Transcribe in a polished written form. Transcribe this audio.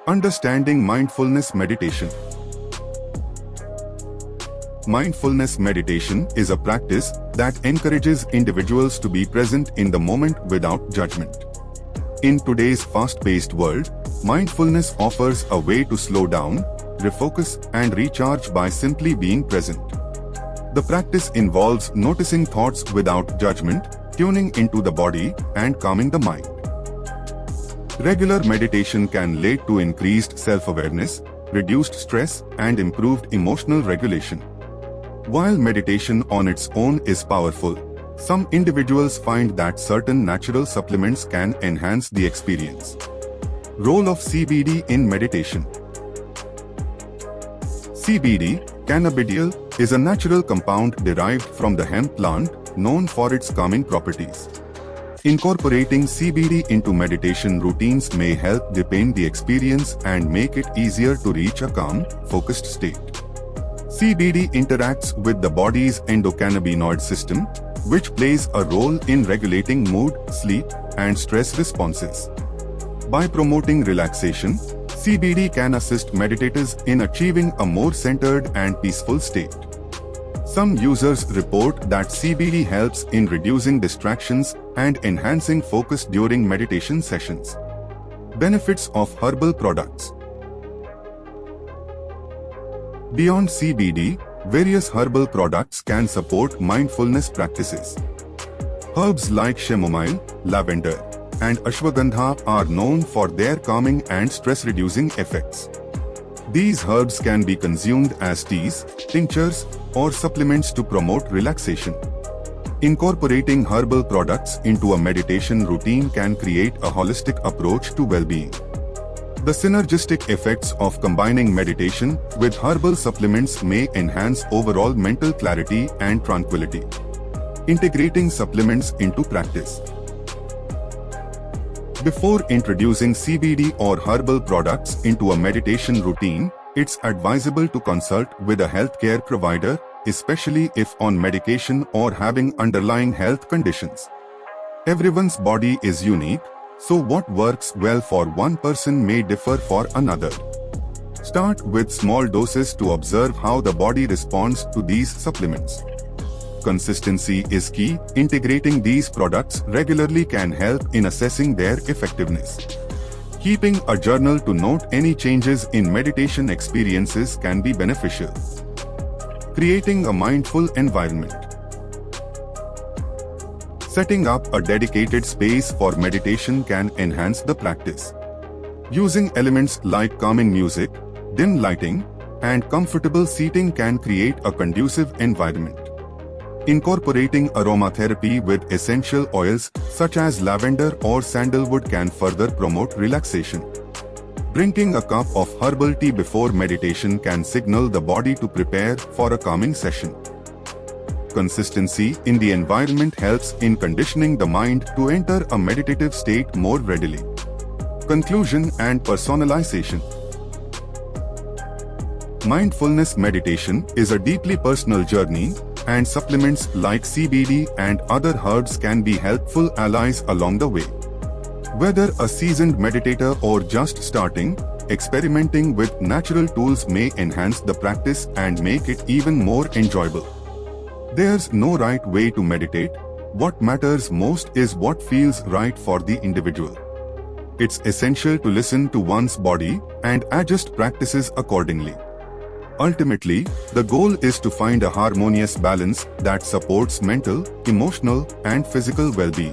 Understanding mindfulness meditation. Mindfulness meditation is a practice that encourages individuals to be present in the moment without judgment. In today's fast-paced world, mindfulness offers a way to slow down, refocus, and recharge by simply being present. The practice involves noticing thoughts without judgment, tuning into the body, and calming the mind. Regular meditation can lead to increased self-awareness, reduced stress, and improved emotional regulation. While meditation on its own is powerful, some individuals find that certain natural supplements can enhance the experience. Role of CBD in meditation. CBD, cannabidiol, is a natural compound derived from the hemp plant, known for its calming properties. Incorporating CBD into meditation routines may help deepen the experience and make it easier to reach a calm, focused state. CBD interacts with the body's endocannabinoid system, which plays a role in regulating mood, sleep, and stress responses. By promoting relaxation, CBD can assist meditators in achieving a more centered and peaceful state. Some users report that CBD helps in reducing distractions and enhancing focus during meditation sessions. Benefits of herbal products. Beyond CBD, various herbal products can support mindfulness practices. Herbs like chamomile, lavender, and ashwagandha are known for their calming and stress-reducing effects. These herbs can be consumed as teas, tinctures, or supplements to promote relaxation. Incorporating herbal products into a meditation routine can create a holistic approach to well-being. The synergistic effects of combining meditation with herbal supplements may enhance overall mental clarity and tranquility. Integrating supplements into practice. Before introducing CBD or herbal products into a meditation routine, it's advisable to consult with a healthcare provider, especially if on medication or having underlying health conditions. Everyone's body is unique, so what works well for one person may differ for another. Start with small doses to observe how the body responds to these supplements. Consistency is key. Integrating these products regularly can help in assessing their effectiveness. Keeping a journal to note any changes in meditation experiences can be beneficial. Creating a mindful environment. Setting up a dedicated space for meditation can enhance the practice. Using elements like calming music, dim lighting, and comfortable seating can create a conducive environment. Incorporating aromatherapy with essential oils such as lavender or sandalwood can further promote relaxation. Drinking a cup of herbal tea before meditation can signal the body to prepare for a calming session. Consistency in the environment helps in conditioning the mind to enter a meditative state more readily. Conclusion and personalization. Mindfulness meditation is a deeply personal journey, and supplements like CBD and other herbs can be helpful allies along the way. Whether a seasoned meditator or just starting, experimenting with natural tools may enhance the practice and make it even more enjoyable. There's no right way to meditate. What matters most is what feels right for the individual. It's essential to listen to one's body and adjust practices accordingly. Ultimately, the goal is to find a harmonious balance that supports mental, emotional, and physical well-being.